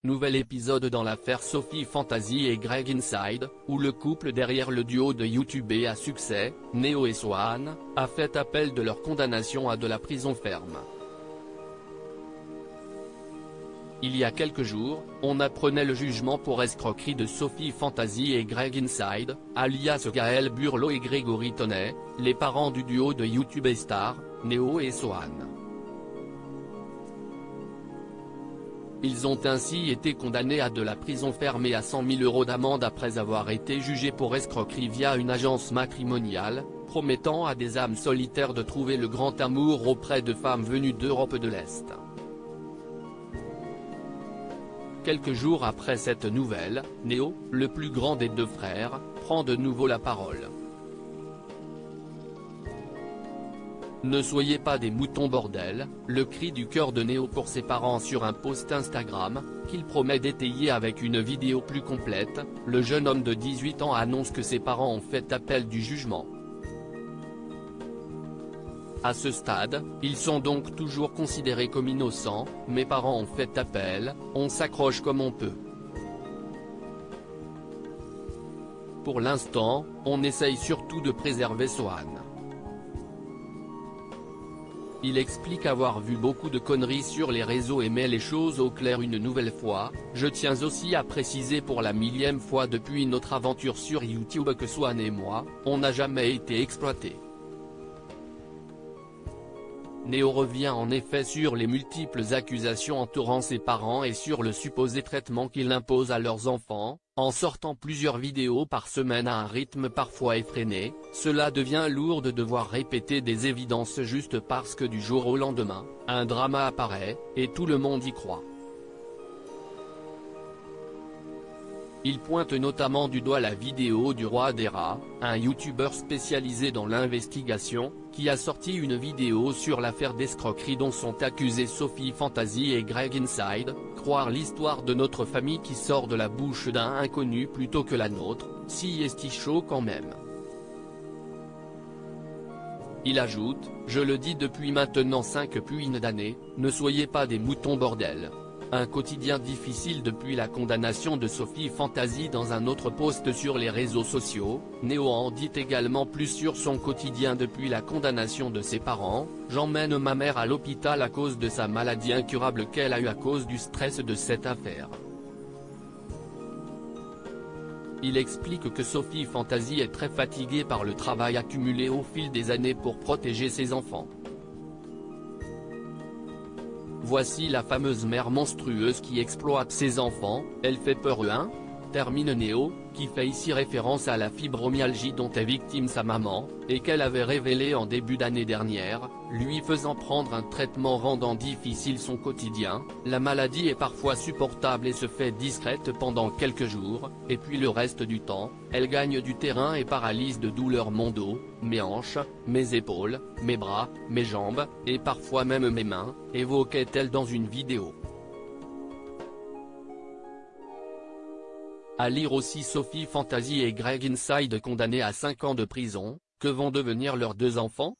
Nouvel épisode dans l'affaire Sophie Fantasy et Greg Inside, où le couple derrière le duo de YouTube à succès, Neo et Swan, a fait appel de leur condamnation à de la prison ferme. Il y a quelques jours, on apprenait le jugement pour escroquerie de Sophie Fantasy et Greg Inside, alias Gaël Burlot et Grégory Tonnet, les parents du duo de YouTube et Star, Neo et Swan. Ils ont ainsi été condamnés à de la prison ferme et à 100 000 € d'amende après avoir été jugés pour escroquerie via une agence matrimoniale, promettant à des âmes solitaires de trouver le grand amour auprès de femmes venues d'Europe de l'Est. Quelques jours après cette nouvelle, Neo, le plus grand des deux frères, prend de nouveau la parole. Ne soyez pas des moutons bordel, le cri du cœur de Neo pour ses parents sur un post Instagram, qu'il promet d'étayer avec une vidéo plus complète. Le jeune homme de 18 ans annonce que ses parents ont fait appel du jugement. À ce stade, ils sont donc toujours considérés comme innocents. Mes parents ont fait appel, on s'accroche comme on peut. Pour l'instant, on essaye surtout de préserver Swan. Il explique avoir vu beaucoup de conneries sur les réseaux et met les choses au clair une nouvelle fois. Je tiens aussi à préciser pour la 1000e fois depuis notre aventure sur YouTube que Swan et moi, on n'a jamais été exploités. Neo revient en effet sur les multiples accusations entourant ses parents et sur le supposé traitement qu'il impose à leurs enfants, en sortant plusieurs vidéos par semaine à un rythme parfois effréné. Cela devient lourd de devoir répéter des évidences juste parce que du jour au lendemain, un drama apparaît, et tout le monde y croit. Il pointe notamment du doigt la vidéo du roi des rats, un youtubeur spécialisé dans l'investigation, qui a sorti une vidéo sur l'affaire d'escroquerie dont sont accusés Sophie Fantasy et Greg Inside. Croire l'histoire de notre famille qui sort de la bouche d'un inconnu plutôt que la nôtre, si est chaud quand même. Il ajoute, je le dis depuis maintenant 5 d'années, ne soyez pas des moutons bordel. Un quotidien difficile depuis la condamnation de Sophie Fantasy. Dans un autre post sur les réseaux sociaux, Neo en dit également plus sur son quotidien depuis la condamnation de ses parents. J'emmène ma mère à l'hôpital à cause de sa maladie incurable qu'elle a eue à cause du stress de cette affaire. Il explique que Sophie Fantasy est très fatiguée par le travail accumulé au fil des années pour protéger ses enfants. Voici la fameuse mère monstrueuse qui exploite ses enfants, elle fait peur termine Neo, qui fait ici référence à la fibromyalgie dont est victime sa maman, et qu'elle avait révélé en début d'année dernière, lui faisant prendre un traitement rendant difficile son quotidien. La maladie est parfois supportable et se fait discrète pendant quelques jours, et puis le reste du temps, elle gagne du terrain et paralyse de douleur mon dos, mes hanches, mes épaules, mes bras, mes jambes, et parfois même mes mains, évoquait-elle dans une vidéo. À lire aussi Sophie Fantasy et Greg Inside condamnés à 5 ans de prison. Que vont devenir leurs deux enfants?